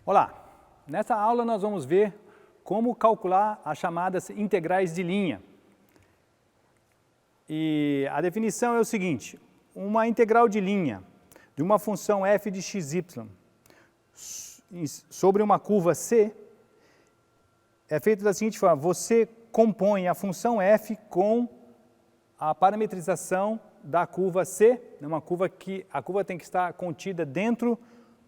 Olá, nessa aula nós vamos ver como calcular as chamadas integrais de linha. E a definição é o seguinte: uma integral de linha de uma função f de xy sobre uma curva C é feita da seguinte forma: você compõe a função f com a parametrização da curva C, uma curva que a curva tem que estar contida dentro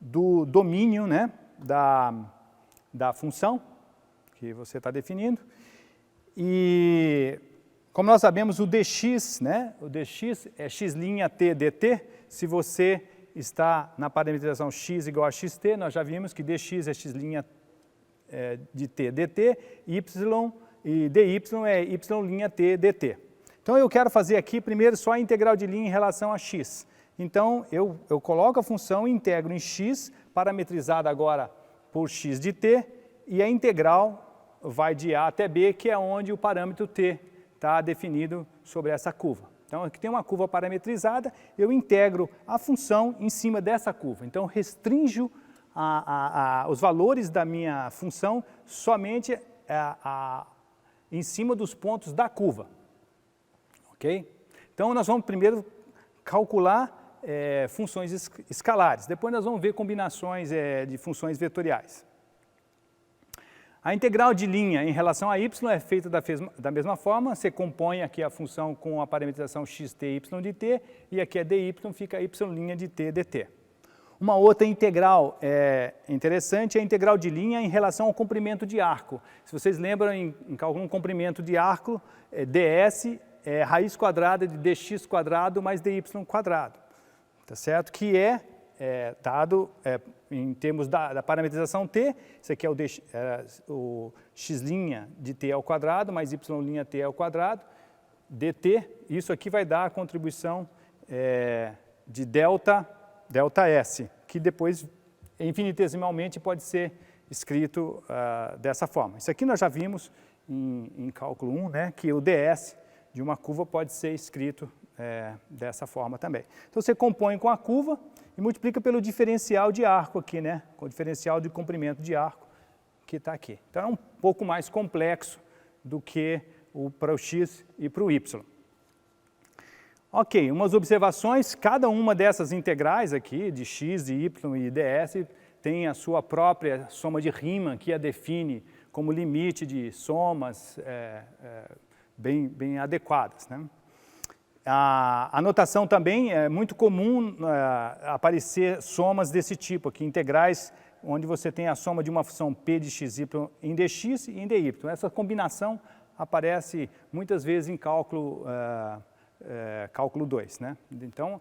do domínio, né, da função que você está definindo. E como nós sabemos, o dx, né, o dx é x' t dt. Se você está na parametrização x igual a xt, nós já vimos que dx é x' de t dt, e dy é y' t dt. Então eu quero fazer aqui primeiro só a integral de linha em relação a x. Então eu coloco a função e integro em x, parametrizada agora por x de t, e a integral vai de a até b, que é onde o parâmetro t está definido sobre essa curva. Então aqui tem uma curva parametrizada, eu integro a função em cima dessa curva. Então restringo os valores da minha função somente em cima dos pontos da curva. Ok? Então nós vamos primeiro calcular funções escalares, depois nós vamos ver combinações de funções vetoriais. A integral de linha em relação a y é feita da mesma forma, você compõe aqui a função com a parametrização xt y de t, e aqui é dy, fica y' de t dt. Uma outra integral interessante é a integral de linha em relação ao comprimento de arco. Se vocês lembram, em cálculo um comprimento de arco, ds é raiz quadrada de dx quadrado mais dy quadrado, tá certo? Que é dado em termos da parametrização t, isso aqui é o x' de t ao quadrado mais y' t ao quadrado, dt, isso aqui vai dar a contribuição de delta S, que depois infinitesimalmente pode ser escrito dessa forma. Isso aqui nós já vimos em cálculo 1, né, que o ds de uma curva pode ser escrito dessa forma também. Então você compõe com a curva e multiplica pelo diferencial de arco aqui, né? Com o diferencial de comprimento de arco que está aqui. Então é um pouco mais complexo do que para o x e para o y. Ok, umas observações: cada uma dessas integrais aqui, de x, de y e ds, tem a sua própria soma de Riemann, que a define como limite de somas bem adequadas, né? A notação também é muito comum aparecer somas desse tipo aqui, integrais, onde você tem a soma de uma função p de xy em dx e em dy. Essa combinação aparece muitas vezes em cálculo 2, né? Então,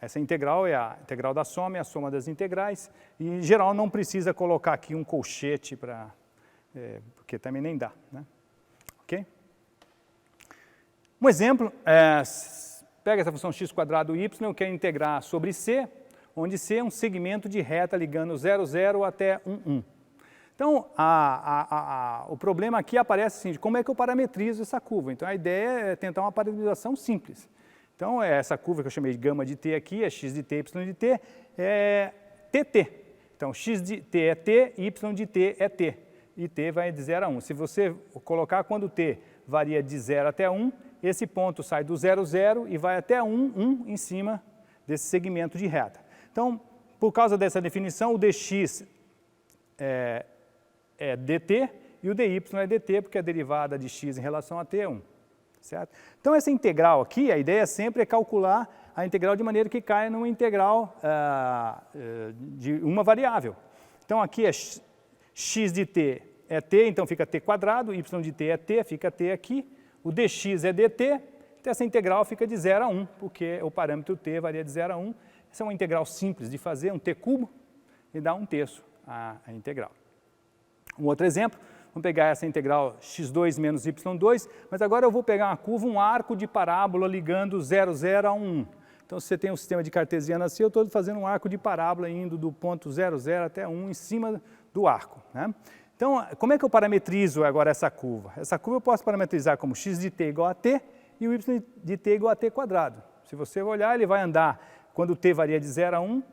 essa integral é a integral da soma, é a soma das integrais, e em geral não precisa colocar aqui um colchete, porque também nem dá, né? Ok? Um exemplo, pega essa função x quadrado y, eu quero integrar sobre C, onde C é um segmento de reta ligando 0, 0 até 1, 1. Então, o problema aqui aparece assim, de como é que eu parametrizo essa curva. Então, a ideia é tentar uma parametrização simples. Então, essa curva que eu chamei de gama de t aqui, é x de t, y de t, é tt. Então, x de t é t, y de t é t. E t vai de 0 a 1. Se você colocar quando t varia de 0 até 1, esse ponto sai do 0, 0 e vai até 1, 1 em cima desse segmento de reta. Então, por causa dessa definição, o dx é dt e o dy é dt, porque a derivada de x em relação a t é 1. Certo? Então, essa integral aqui, a ideia sempre é calcular a integral de maneira que caia numa integral de uma variável. Então, aqui é x de t é t, então fica t quadrado, y de t é t, fica t aqui. O dx é dt, então essa integral fica de 0 a 1, porque o parâmetro t varia de 0 a 1. Essa é uma integral simples de fazer, um t cubo, e dá 1/3 a integral. Um outro exemplo, vamos pegar essa integral x2 menos y2, mas agora eu vou pegar uma curva, um arco de parábola ligando 0, 0 a 1, 1. Então, se você tem um sistema de cartesiano assim, eu estou fazendo um arco de parábola indo do ponto 0, 0 até 1 em cima do arco, né? Então, como é que eu parametrizo agora essa curva? Essa curva eu posso parametrizar como x de t igual a t e o y de t igual a t quadrado. Se você olhar, ele vai andar, quando t varia de 0 a 1,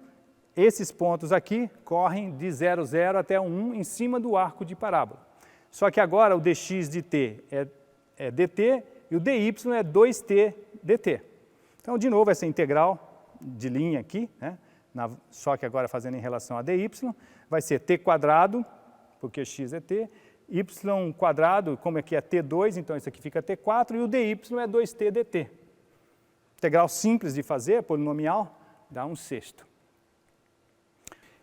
esses pontos aqui correm de 0, 0 até 1 em cima do arco de parábola. Só que agora o dx de t é dt e o dy é 2t dt. Então, de novo, essa integral de linha aqui, né, só que agora fazendo em relação a dy, vai ser t quadrado, porque x é t, y quadrado, como aqui é t2, então isso aqui fica t4, e o dy é 2t dt. Integral simples de fazer, polinomial, dá 1/6.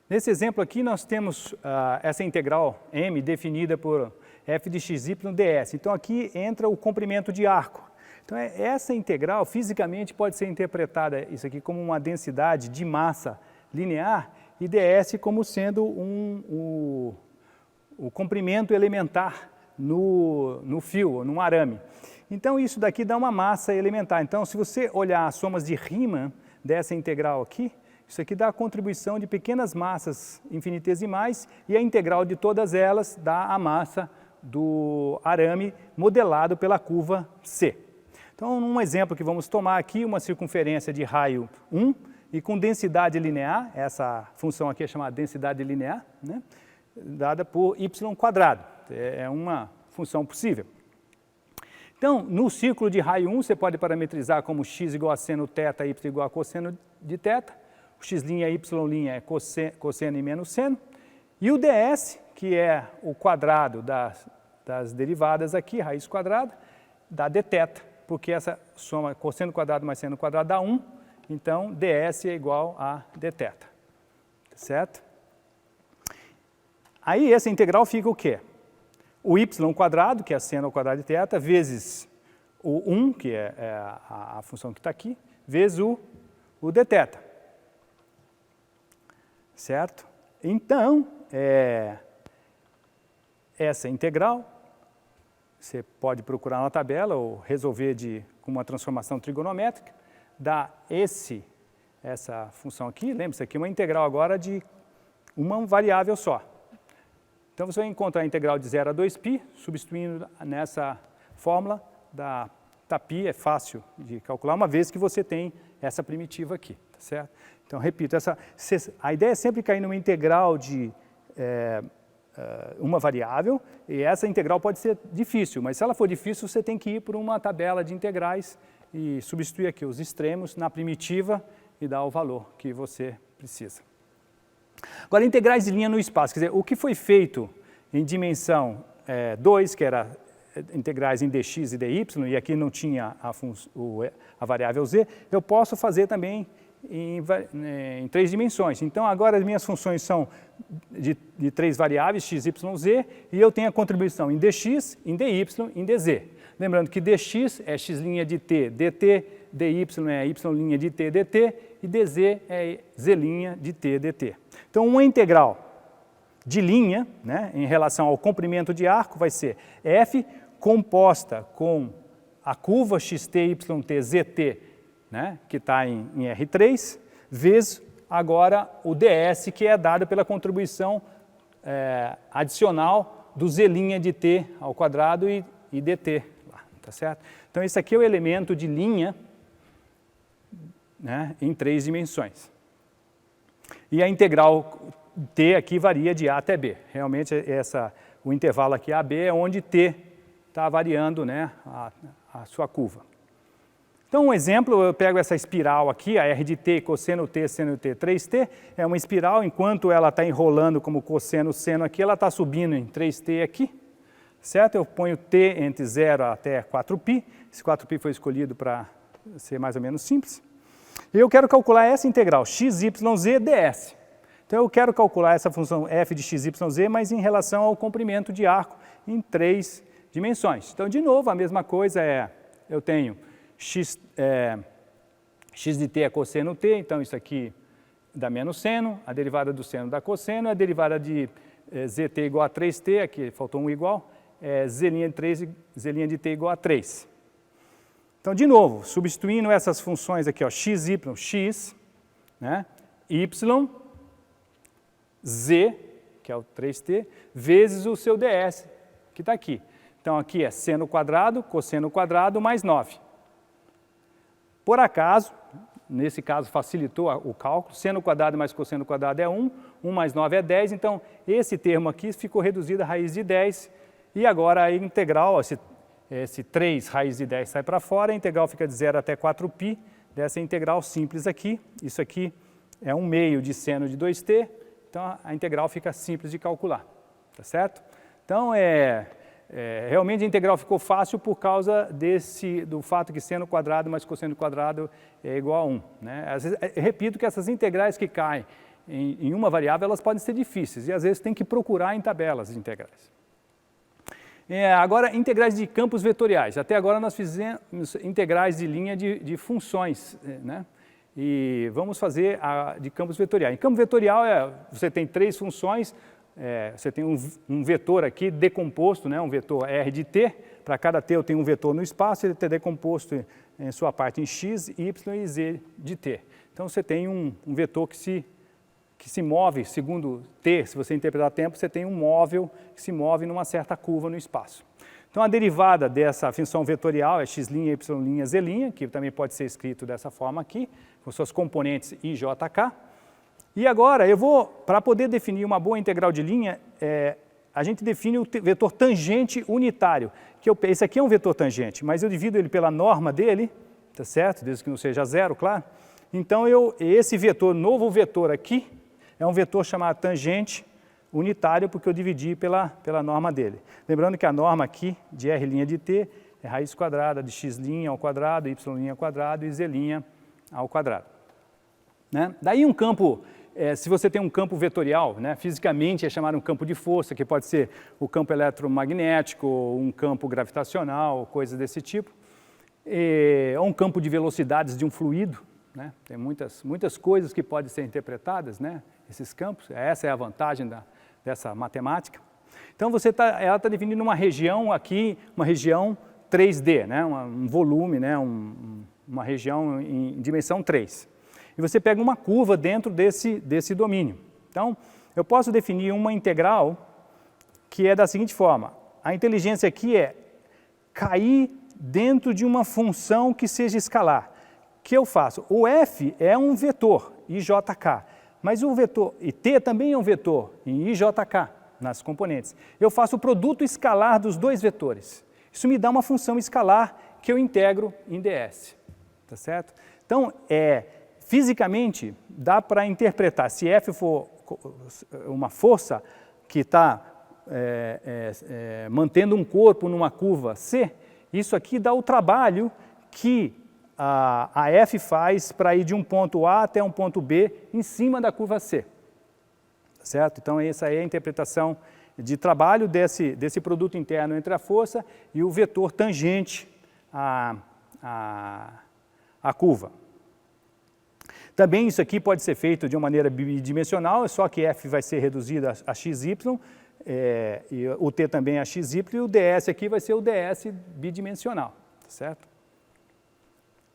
Nesse exemplo aqui, nós temos essa integral m definida por f de xy ds. Então, aqui entra o comprimento de arco. Então, essa integral, fisicamente, pode ser interpretada, isso aqui, como uma densidade de massa linear, e ds como sendo o comprimento elementar no fio, ou num arame. Então, isso daqui dá uma massa elementar. Então, se você olhar as somas de Riemann dessa integral aqui, isso aqui dá a contribuição de pequenas massas infinitesimais, e a integral de todas elas dá a massa do arame modelado pela curva C. Então, um exemplo que vamos tomar aqui, uma circunferência de raio 1, e com densidade linear, essa função aqui é chamada densidade linear, né, dada por y². É uma função possível. Então, no círculo de raio 1, você pode parametrizar como x igual a seno θ, y igual a cosseno de θ, o x' e y' é cosseno e menos seno, e o ds, que é o quadrado das derivadas aqui, raiz quadrada, dá dθ, porque essa soma cosseno quadrado mais seno quadrado dá 1, então ds é igual a dθ, certo? Aí essa integral fica o quê? O y², que é seno ao quadrado de θ, vezes o 1, que é a função que está aqui, vezes o dθ. Certo? Então, essa integral, você pode procurar na tabela ou resolver com uma transformação trigonométrica, dá essa função aqui, lembre-se, aqui é uma integral agora de uma variável só. Então, você vai encontrar a integral de 0 a 2π, substituindo nessa fórmula da π, é fácil de calcular, uma vez que você tem essa primitiva aqui, tá certo? Então, repito, a ideia é sempre cair numa integral de uma variável, e essa integral pode ser difícil, mas se ela for difícil, você tem que ir por uma tabela de integrais e substituir aqui os extremos na primitiva e dar o valor que você precisa. Agora, integrais de linha no espaço, quer dizer, o que foi feito em dimensão 2, que era integrais em dx e dy, e aqui não tinha a variável z, eu posso fazer também em 3 dimensões. Então, agora as minhas funções são de 3 variáveis, x, y, z, e eu tenho a contribuição em dx, em dy, em dz. Lembrando que dx é x' de t dt, dy é y' de t dt, e dz é z' de t dt. Então, uma integral de linha, né, em relação ao comprimento de arco, vai ser f composta com a curva xt, yt, zt, né, que está em R3, vezes agora o ds, que é dado pela contribuição adicional do z' de t ao quadrado e dt, tá certo? Então, esse aqui é o elemento de linha, né, em 3 dimensões. E a integral t aqui varia de a até b. Realmente, o intervalo aqui AB é onde t está variando, né, a sua curva. Então, um exemplo, eu pego essa espiral aqui, a R de t, cosseno t, seno t, 3t, é uma espiral, enquanto ela está enrolando como cosseno, seno aqui, ela está subindo em 3t aqui, certo? Eu ponho t entre 0 até 4π, esse 4π foi escolhido para ser mais ou menos simples. E eu quero calcular essa integral, x, y, z, ds. Então, eu quero calcular essa função f de x, y, z, mas em relação ao comprimento de arco em 3 dimensões. Então, de novo, a mesma coisa eu tenho x de t é cosseno t, então isso aqui dá menos seno, a derivada do seno dá cosseno, a derivada de zt igual a 3t, aqui faltou um igual, z' de t igual a 3. Então, de novo, substituindo essas funções aqui, ó, x, y, x, né, y, z, que é o 3t, vezes o seu ds, que está aqui. Então, aqui é seno quadrado, cosseno quadrado, mais 9. Por acaso, nesse caso facilitou o cálculo, seno quadrado mais cosseno quadrado é 1, 1 mais 9 é 10, então esse termo aqui ficou reduzido a raiz de 10, e agora a integral, esse 3 raiz de 10 sai para fora, a integral fica de 0 até 4π, dessa integral simples aqui, isso aqui é 1/2 de seno de 2t, então a integral fica simples de calcular, tá certo? Então realmente a integral ficou fácil por causa do fato que seno quadrado mais cosseno quadrado é igual a 1. Né? Às vezes, eu repito que essas integrais que caem em uma variável, elas podem ser difíceis, e às vezes tem que procurar em tabelas de integrais. Agora, integrais de campos vetoriais. Até agora nós fizemos integrais de linha de funções, né? E vamos fazer a de campos vetoriais. Em campo vetorial, você tem 3 funções, você tem um vetor aqui decomposto, né? Um vetor R de t, para cada t eu tenho um vetor no espaço, ele está decomposto em sua parte em x, y e z de t. Então você tem um vetor que se move segundo t, se você interpretar tempo, você tem um móvel que se move numa certa curva no espaço. Então a derivada dessa função vetorial é x', y', z', que também pode ser escrito dessa forma aqui, com suas componentes i, j, k. E agora eu vou, para poder definir uma boa integral de linha, a gente define o vetor tangente unitário, esse aqui é um vetor tangente, mas eu divido ele pela norma dele, tá certo? Desde que não seja zero, claro. Então esse vetor, novo vetor aqui, é um vetor chamado tangente unitário, porque eu dividi pela norma dele. Lembrando que a norma aqui, de R' de t, é raiz quadrada de x' ao quadrado, y' ao quadrado e z' ao quadrado. Né? Daí um campo, se você tem um campo vetorial, né, fisicamente é chamado um campo de força, que pode ser o campo eletromagnético, um campo gravitacional, coisas desse tipo, ou um campo de velocidades de um fluido, né? Tem muitas coisas que podem ser interpretadas, né? Esses campos, essa é a vantagem dessa matemática. Então ela está definindo uma região aqui, uma região 3D, né? Um volume, né? Uma região em dimensão 3. E você pega uma curva dentro desse domínio. Então, eu posso definir uma integral que é da seguinte forma. A inteligência aqui é cair dentro de uma função que seja escalar. O que eu faço? O f é um vetor, ijk, mas o vetor, e t também é um vetor, em ijk, nas componentes. Eu faço o produto escalar dos dois vetores. Isso me dá uma função escalar que eu integro em ds. Tá certo? Então, fisicamente, dá para interpretar, se f for uma força que está mantendo um corpo numa curva c, isso aqui dá o trabalho que a f faz para ir de um ponto A até um ponto B em cima da curva C. Certo? Então, essa é a interpretação de trabalho desse produto interno entre a força e o vetor tangente à curva. Também isso aqui pode ser feito de uma maneira bidimensional, só que f vai ser reduzido a xy, e o t também a xy, e o ds aqui vai ser o ds bidimensional, certo?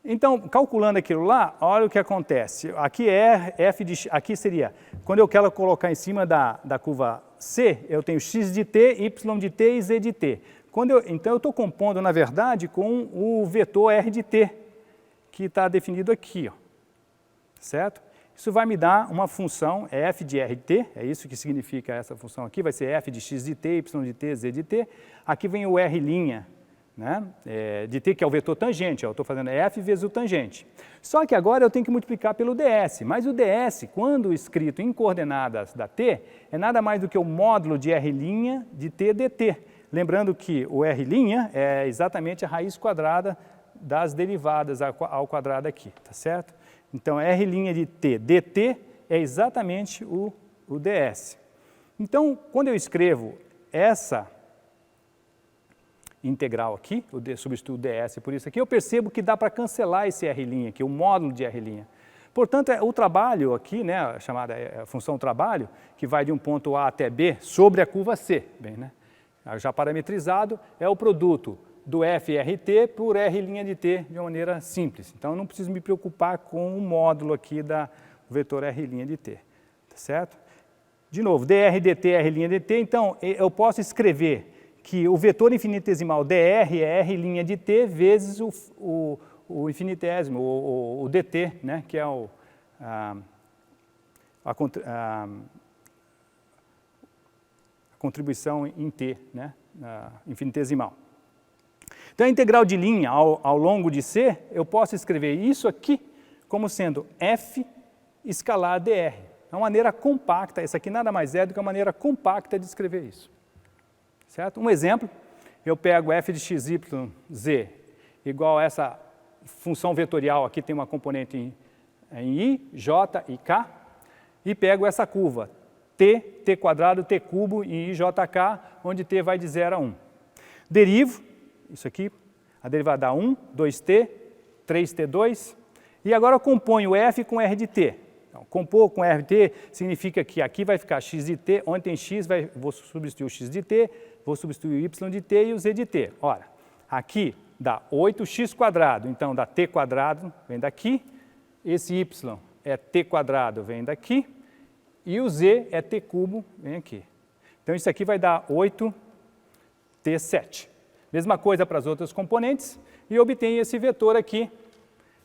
Então, calculando aquilo lá, olha o que acontece. Aqui aqui seria, quando eu quero colocar em cima da curva C, eu tenho x de t, y de t e z de t. Então, eu estou compondo, na verdade, com o vetor r de t, que está definido aqui, ó, certo? Isso vai me dar uma função f de r de t, é isso que significa essa função aqui, vai ser f de x de t, y de t, z de t. Aqui vem o r', né, de t, que é o vetor tangente, eu estou fazendo f vezes o tangente. Só que agora eu tenho que multiplicar pelo ds, mas o ds, quando escrito em coordenadas da t, é nada mais do que o módulo de r' de t dt. Lembrando que o r' é exatamente a raiz quadrada das derivadas ao quadrado aqui, tá certo? Então, r' de t dt é exatamente o ds. Então, quando eu escrevo essa integral aqui, eu substituo o ds por isso aqui, eu percebo que dá para cancelar esse r' aqui, o módulo de r'. Portanto, o trabalho aqui, né, a chamada função trabalho, que vai de um ponto A até B sobre a curva C, bem, né, já parametrizado, é o produto do FRT por R' de t de uma maneira simples. Então, eu não preciso me preocupar com o módulo aqui do vetor R' de t, tá certo? De novo, dr dt, R' de t, então, eu posso escrever que o vetor infinitesimal dr é R' de t vezes o o infinitésimo, o dt, né, que é a contribuição em t, né, infinitesimal. Então, a integral de linha ao longo de C, eu posso escrever isso aqui como sendo f escalar dr. É uma maneira compacta, essa aqui nada mais é do que uma maneira compacta de escrever isso. Certo? Um exemplo, eu pego f de x, y, z igual a essa função vetorial, aqui tem uma componente em i, j e k, e pego essa curva, t quadrado, t cubo em i, j, k, onde t vai de 0 a 1. Derivo, isso aqui, a derivada dá 1, 2t, 3t2, e agora eu componho f com r de t. Então, compor com r de t significa que aqui vai ficar x de t, onde tem x, vou substituir o x de t, vou substituir o y de t e o z de t. Ora, aqui dá 8x², então dá t quadrado, vem daqui, esse y é t quadrado, vem daqui, e o z é t cubo, vem aqui. Então isso aqui vai dar 8t7. Mesma coisa para as outras componentes, e obtenho esse vetor aqui,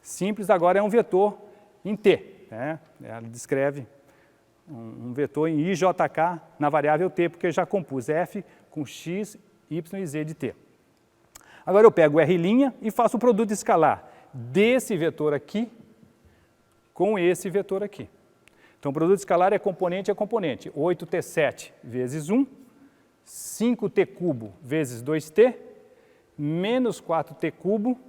simples, agora é um vetor em t. Né? Ela descreve um vetor em ijk na variável t, porque eu já compus f com x, y e z de t. Agora eu pego r' e faço o produto escalar desse vetor aqui com esse vetor aqui. Então, o produto escalar é componente a componente. 8t7 vezes 1, 5t cubo vezes 2t, menos 4t cubo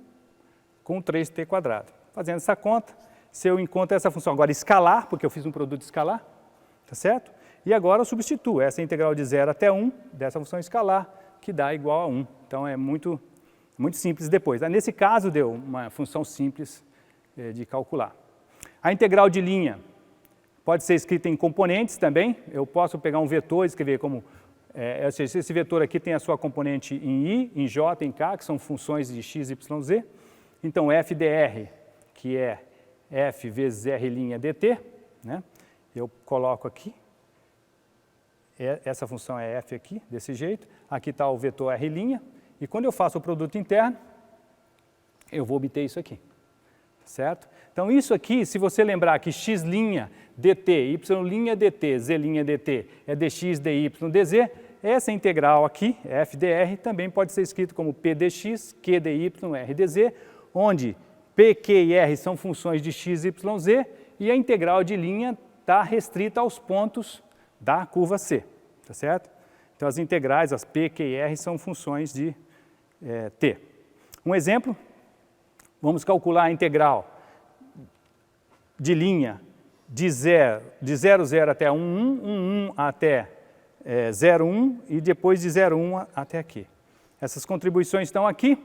com 3t quadrado. Fazendo essa conta, se eu encontro essa função agora escalar, porque eu fiz um produto escalar, tá certo? E agora eu substituo essa integral de 0 até 1 dessa função escalar, que dá igual a 1. Então, é muito simples depois. Nesse caso, deu uma função simples de calcular. A integral de linha pode ser escrita em componentes também. Eu posso pegar um vetor e escrever como... ou seja, esse vetor aqui tem a sua componente em i, em j, em k, que são funções de x, y, z. Então, f dr, que é f vezes r' dt, né? Eu coloco aqui. Essa função é f aqui, desse jeito. Aqui está o vetor r'. E quando eu faço o produto interno, eu vou obter isso aqui. Certo? Então, isso aqui, se você lembrar que x' dt, y' dt, z' dt é dx, dy, dz, essa integral aqui, f dr, também pode ser escrito como p dx, q dy, r dz, onde p, q e r são funções de x, y, z, e a integral de linha está restrita aos pontos da curva C. Tá certo? Então, as integrais, as p, q e r, são funções de t. Um exemplo, vamos calcular a integral de linha de 0, 0 até 1, 1 até 0, 1 e depois de 0, 1 até aqui. Essas contribuições estão aqui.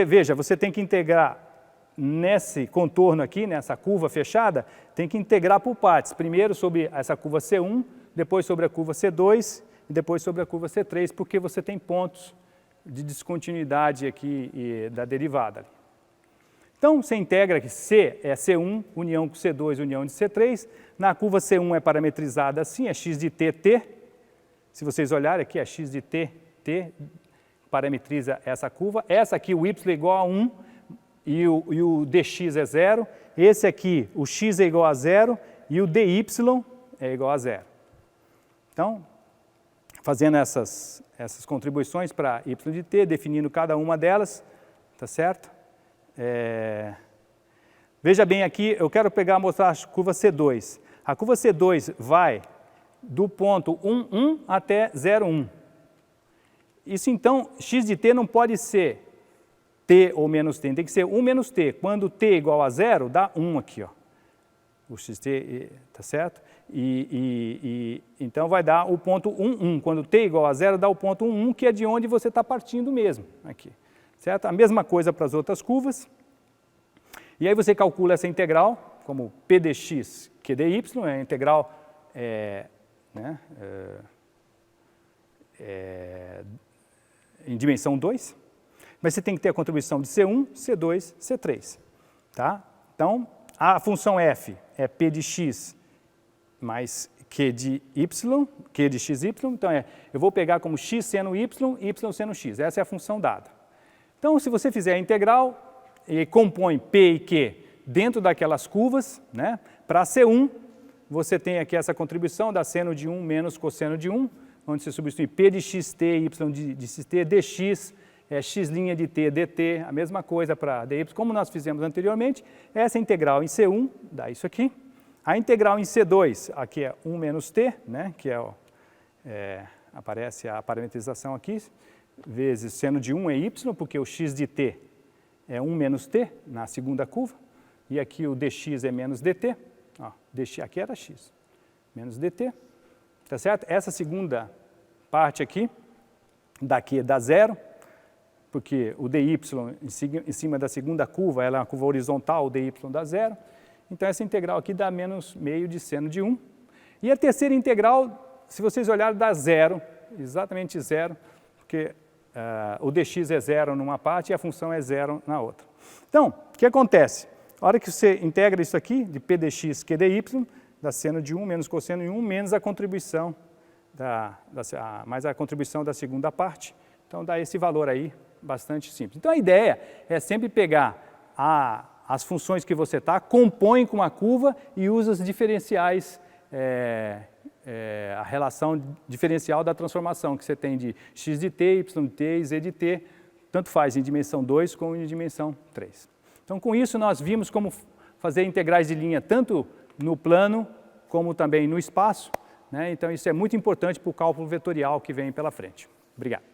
Veja, você tem que integrar nesse contorno aqui, nessa curva fechada, tem que integrar por partes. Primeiro sobre essa curva C1, depois sobre a curva C2 e depois sobre a curva C3, porque você tem pontos de descontinuidade aqui da derivada. Então, você integra que C é C1, união com C2, união de C3. Na curva C1 é parametrizada assim, é x de t, t. Se vocês olharem aqui, é x de t, t, parametriza essa curva. Essa aqui, o y é igual a 1 e o dx é 0. Esse aqui, o x é igual a 0 e o dy é igual a 0. Então, fazendo essas contribuições para y de t, definindo cada uma delas, tá certo? Veja bem aqui, eu quero mostrar a curva C2. A curva C2 vai do ponto 1, 1 até 0, 1. Isso então, x de t não pode ser t ou menos t, tem que ser 1 menos t. Quando t é igual a 0, dá 1 aqui, ó. O xt, tá certo? Então vai dar o ponto 1, 1. Quando t é igual a 0, dá o ponto 1, 1, que é de onde você está partindo mesmo, aqui. Certo? A mesma coisa para as outras curvas. E aí você calcula essa integral, como p dx, q dy, é a integral em dimensão 2. Mas você tem que ter a contribuição de C1, C2, C3. Tá? Então, a função f é p de x mais q de y, q de xy. Então, eu vou pegar como x sendo y, y sendo x. Essa é a função dada. Então, se você fizer a integral, e compõe P e Q dentro daquelas curvas, né? Para C1, você tem aqui essa contribuição da seno de 1 menos cosseno de 1, onde você substitui P de xt, Y de xt, dx, x' de t, dt, a mesma coisa para dy, como nós fizemos anteriormente. Essa integral em C1 dá isso aqui. A integral em C2, aqui é 1 menos t, né? Que aparece a parametrização aqui, vezes seno de 1 é y, porque o x de t é 1 menos t na segunda curva, e aqui o dx é menos dt, ó, dx aqui era x, menos dt, tá certo? Essa segunda parte aqui, daqui dá zero, porque o dy em cima da segunda curva, ela é uma curva horizontal, o dy dá zero, então essa integral aqui dá menos meio de seno de 1. E a terceira integral, se vocês olharem, dá zero, exatamente zero, porque o dx é zero numa parte e a função é zero na outra. Então, o que acontece? A hora que você integra isso aqui, de p dx q dy, dá seno de 1 menos cosseno de 1, menos a contribuição, mais a contribuição da segunda parte. Então, dá esse valor aí, bastante simples. Então, a ideia é sempre pegar as funções que você está, compõe com uma curva e usa os diferenciais, a relação diferencial da transformação que você tem de x de t, y de t e z de t, tanto faz em dimensão 2 como em dimensão 3. Então, com isso, nós vimos como fazer integrais de linha tanto no plano como também no espaço, né? Então, isso é muito importante para o cálculo vetorial que vem pela frente. Obrigado.